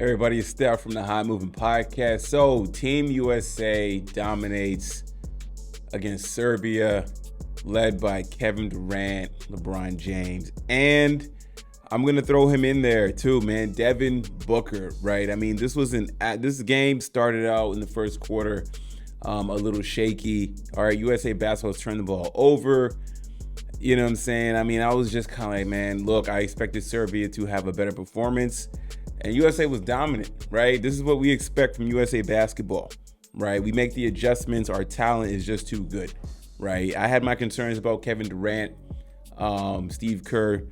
Everybody, it's Steph from the High Moving Podcast. So, Team USA dominates against Serbia, led by Kevin Durant, LeBron James, and I'm gonna throw him in there too, man. Devin Booker, right? I mean, this game started out in the first quarter a little shaky. All right, USA basketball's turned the ball over. You know what I'm saying? I mean, I was just kind of like, man, look, I expected Serbia to have a better performance. And USA was dominant, right? This is what we expect from USA basketball, right? We make the adjustments. Our talent is just too good, right? I had my concerns about Kevin Durant. Steve Kerr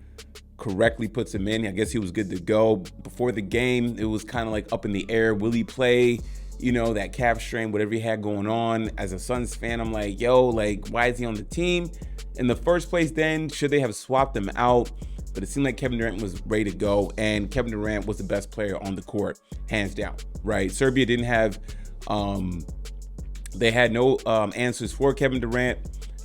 correctly puts him in. I guess he was good to go. Before the game, it was kind of like up in the air. Will he play? You know, that calf strain, whatever he had going on. As a Suns fan, I'm like, yo, like, why is he on the team in the first place then? Should they have swapped him out? But it seemed like Kevin Durant was ready to go, and Kevin Durant was the best player on the court, hands down, right? Serbia didn't have, they had no answers for Kevin Durant.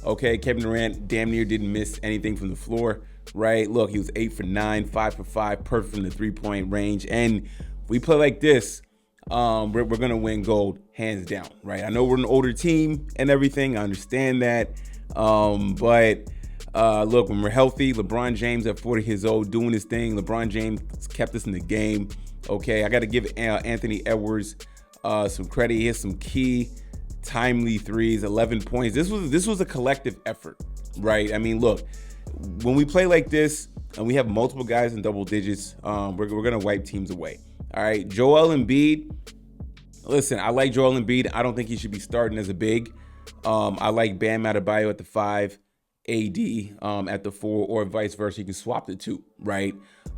Okay, Kevin Durant damn near didn't miss anything from the floor, right? Look, he was 8 for 9, 5 for 5, perfect from the three-point range. And if we play like this, we're going to win gold, hands down, right? I know we're an older team and everything. I understand that. Look, when we're healthy, LeBron James at 40 years old doing his thing. LeBron James kept us in the game. Okay, I got to give Anthony Edwards some credit. He has some key, timely threes, 11 points. This was a collective effort, right? I mean, look, when we play like this and we have multiple guys in double digits, we're going to wipe teams away. All right, Joel Embiid. Listen, I like Joel Embiid. I don't think he should be starting as a big. I like Bam Adebayo at the 5. AD at the 4, or vice versa. You can swap the 2, right?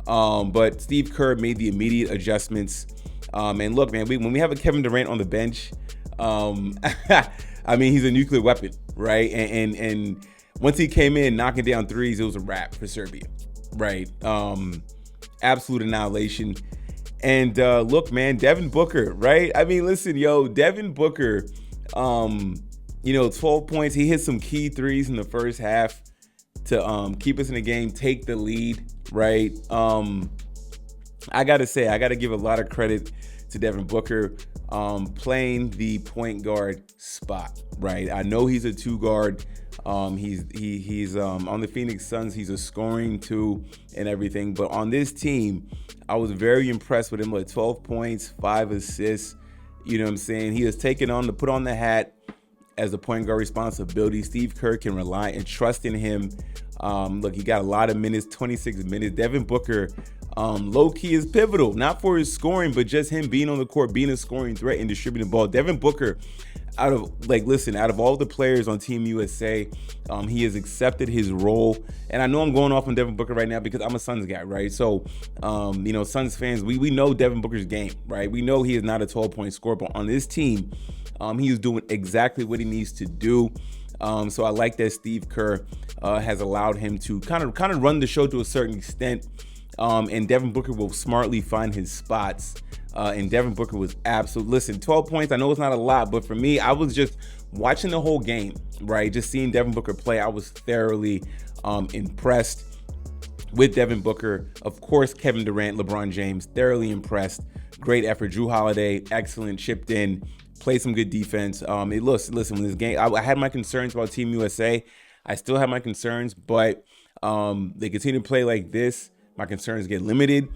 But Steve Kerr made the immediate adjustments. And look, man, when we have a Kevin Durant on the bench, I mean, he's a nuclear weapon, right? And once he came in knocking down threes, it was a wrap for Serbia, right? Absolute annihilation. And look, man, Devin Booker, right? I mean, listen, yo, Devin Booker, 12 points. He hit some key threes in the first half to keep us in the game, take the lead, right? I got to give a lot of credit to Devin Booker playing the point guard spot, right? I know he's a 2 guard. He's on the Phoenix Suns. He's a scoring 2 and everything. But on this team, I was very impressed with him with 12 points, 5 assists. You know what I'm saying? He has taken on to put on the hat as a point guard responsibility. Steve Kerr can rely and trust in him. Look, he got a lot of minutes, 26 minutes. Devin Booker, low-key is pivotal, not for his scoring, but just him being on the court, being a scoring threat and distributing the ball. Devin Booker, out of all the players on Team USA, he has accepted his role. And I know I'm going off on Devin Booker right now because I'm a Suns guy, right? So, Suns fans, we know Devin Booker's game, right? We know he is not a 12-point scorer, but on this team, he is doing exactly what he needs to do. So I like that Steve Kerr has allowed him to kind of run the show to a certain extent. And Devin Booker will smartly find his spots. And Devin Booker was absolute. Listen, 12 points, I know it's not a lot, but for me, I was just watching the whole game, right? Just seeing Devin Booker play, I was thoroughly impressed with Devin Booker. Of course, Kevin Durant, LeBron James, thoroughly impressed. Great effort. Drew Holiday, excellent, chipped in. Play some good defense. Listen, when this game, I had my concerns about Team USA. I still have my concerns, but they continue to play like this. My concerns get limited.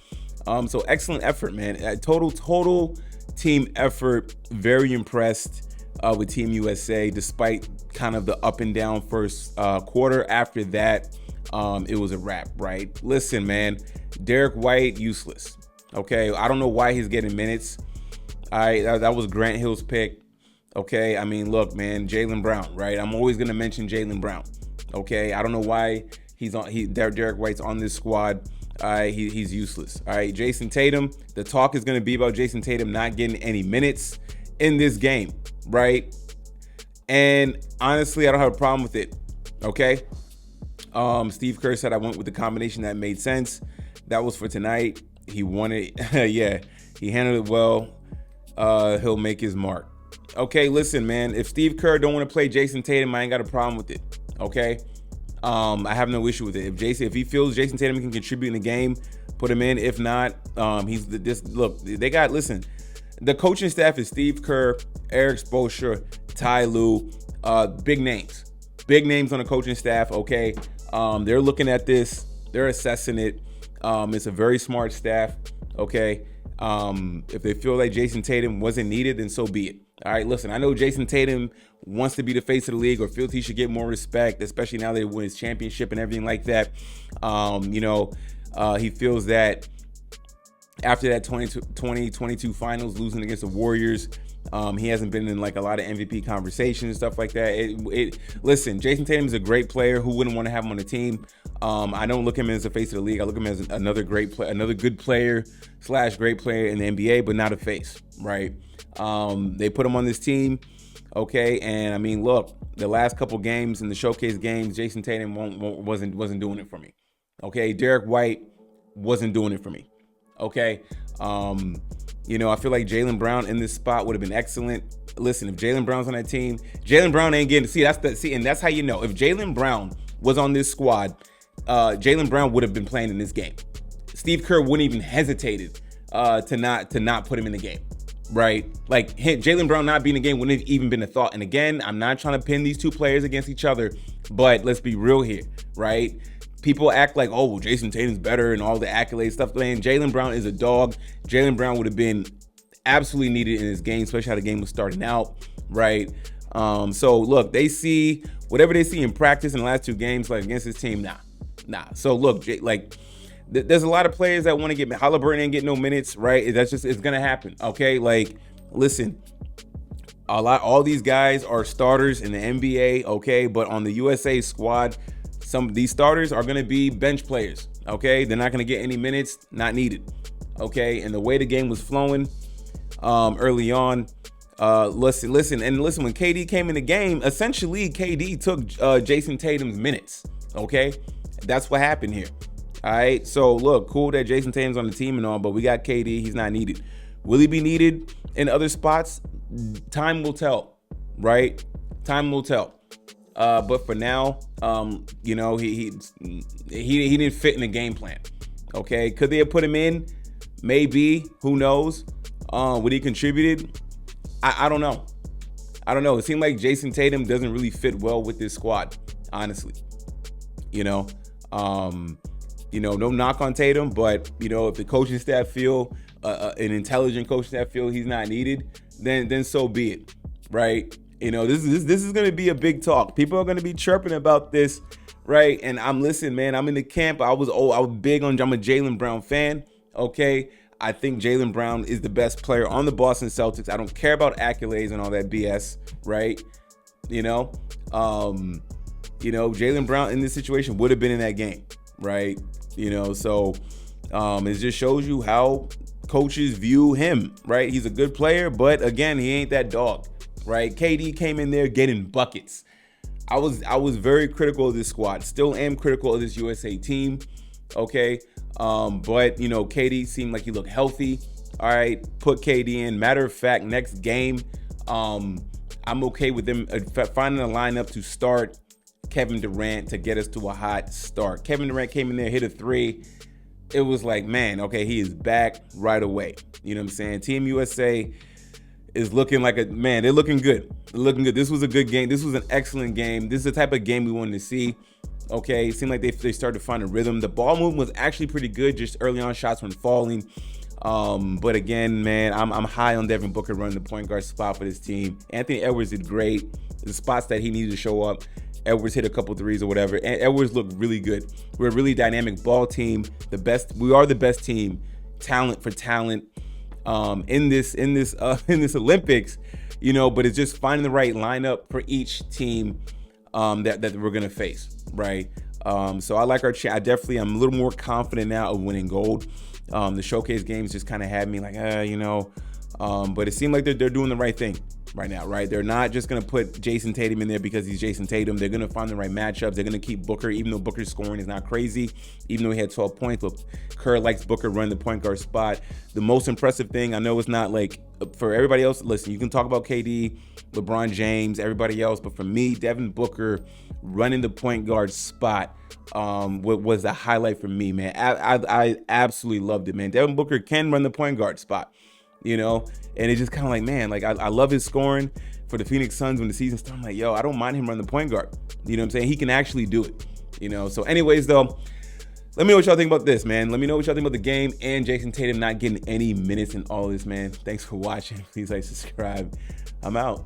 So excellent effort, man. Total team effort. Very impressed with Team USA, despite kind of the up and down first quarter. After that, it was a wrap, right? Listen, man, Derek White, useless. Okay, I don't know why he's getting minutes. That was Grant Hill's pick. Okay, I mean, look, man, Jaylen Brown, right? I'm always gonna mention Jaylen Brown. Okay, I don't know why Derek White's on this squad. He's useless. All right, Jayson Tatum. The talk is gonna be about Jayson Tatum not getting any minutes in this game, right? And honestly, I don't have a problem with it. Okay. Steve Kerr said I went with the combination that made sense. That was for tonight. He won it. Yeah, he handled it well. He'll make his mark. Okay, listen, man. If Steve Kerr don't want to play Jayson Tatum, I ain't got a problem with it. Okay, I have no issue with it. If he feels Jayson Tatum can contribute in the game put him in. If not, they got, listen, the coaching staff is Steve Kerr, Eric Spoelstra, Ty Lue, big names on the coaching staff. Okay. They're looking at this, they're assessing it. It's a very smart staff. Okay. If they feel like Jayson Tatum wasn't needed, then so be it. All right, listen, I know Jayson Tatum wants to be the face of the league or feels he should get more respect, especially now that he won his championship and everything like that. He feels that after that 2022 finals, losing against the Warriors, he hasn't been in like a lot of MVP conversations and stuff like that. Listen, Jayson Tatum is a great player. Who wouldn't want to have him on the team? I don't look at him as the face of the league. I look at him as another great player, another good player / great player in the NBA, but not a face, right? They put him on this team, okay? And I mean, look, the last couple games in the showcase games, Jayson Tatum wasn't doing it for me, okay? Derek White wasn't doing it for me, okay? I feel like Jaylen Brown in this spot would have been excellent. Listen, if Jaylen Brown's on that team, Jaylen Brown ain't getting to and that's how you know. If Jaylen Brown was on this squad, Jaylen Brown would have been playing in this game. Steve Kerr wouldn't even hesitated to not put him in the game, right? Like Jaylen Brown not being in the game wouldn't have even been a thought. And again, I'm not trying to pin these two players against each other, but let's be real here, right? People act like, oh, well, Jayson Tatum's better and all the accolades stuff. Man, Jaylen Brown is a dog. Jaylen Brown would have been absolutely needed in this game, especially how the game was starting out, right? So look, they see whatever they see in practice in the last two games, like against this team, nah. So look, there's a lot of players that want to get Halliburton ain't getting no minutes, right? It's gonna happen, okay? Like, listen, all these guys are starters in the NBA, okay? But on the USA squad, some of these starters are going to be bench players, okay? They're not going to get any minutes, not needed, okay? And the way the game was flowing early on, listen, when KD came in the game, essentially KD took Jayson Tatum's minutes, okay? That's what happened here, all right? So, look, cool that Jayson Tatum's on the team and all, but we got KD. He's not needed. Will he be needed in other spots? Time will tell, right? Time will tell. But for now, he didn't fit in the game plan. Okay, could they have put him in? Maybe. Who knows? Would he contributed? I don't know. It seemed like Jayson Tatum doesn't really fit well with this squad, honestly. No knock on Tatum, but if the coaching staff feel an intelligent coaching staff feel he's not needed, then so be it, right? This is going to be a big talk. People are going to be chirping about this, right? And I'm in the camp. I was big on, I'm a Jaylen Brown fan, okay? I think Jaylen Brown is the best player on the Boston Celtics. I don't care about accolades and all that BS, right? Jaylen Brown in this situation would have been in that game, right? So it just shows you how coaches view him, right? He's a good player, but again, he ain't that dog. Right, KD came in there getting buckets. I was very critical of this squad. Still am critical of this USA team. Okay, but KD seemed like he looked healthy. All right, put KD in. Matter of fact, next game, I'm okay with them finding a lineup to start Kevin Durant to get us to a hot start. Kevin Durant came in there, hit a three. It was like, man, okay, he is back right away. You know what I'm saying? Team USA is looking like they're looking good. This was a good game. This was an excellent game. This is the type of game we wanted to see. Okay, it seemed like they started to find a rhythm. The ball movement was actually pretty good, just early on shots weren't falling. But again, man, I'm high on Devin Booker running the point guard spot for this team. Anthony Edwards did great. The spots that he needed to show up, Edwards hit a couple threes or whatever. And Edwards looked really good. We're a really dynamic ball team. We are the best team, talent for talent. In this Olympics, but it's just finding the right lineup for each team that we're gonna face, right? So I like our I'm a little more confident now of winning gold. The showcase games just kind of had me like, but it seemed like they're doing the right thing. right now, right? They're not just going to put Jayson Tatum in there because he's Jayson Tatum. They're going to find the right matchups. They're going to keep Booker, even though Booker's scoring is not crazy, even though he had 12 points. But Kerr likes Booker running the point guard spot. The most impressive thing, I know it's not like for everybody else, listen, you can talk about KD, LeBron James, everybody else, but for me, Devin Booker running the point guard spot was a highlight for me, man. I absolutely loved it, man. Devin Booker can run the point guard spot, and it's just kind of like, man, like I love his scoring for the Phoenix Suns when the season started. I'm like, yo, I don't mind him running the point guard. You know what I'm saying? He can actually do it, So anyways, though, let me know what y'all think about this, man. Let me know what y'all think about the game and Jayson Tatum not getting any minutes in all this, man. Thanks for watching. Please like, subscribe. I'm out.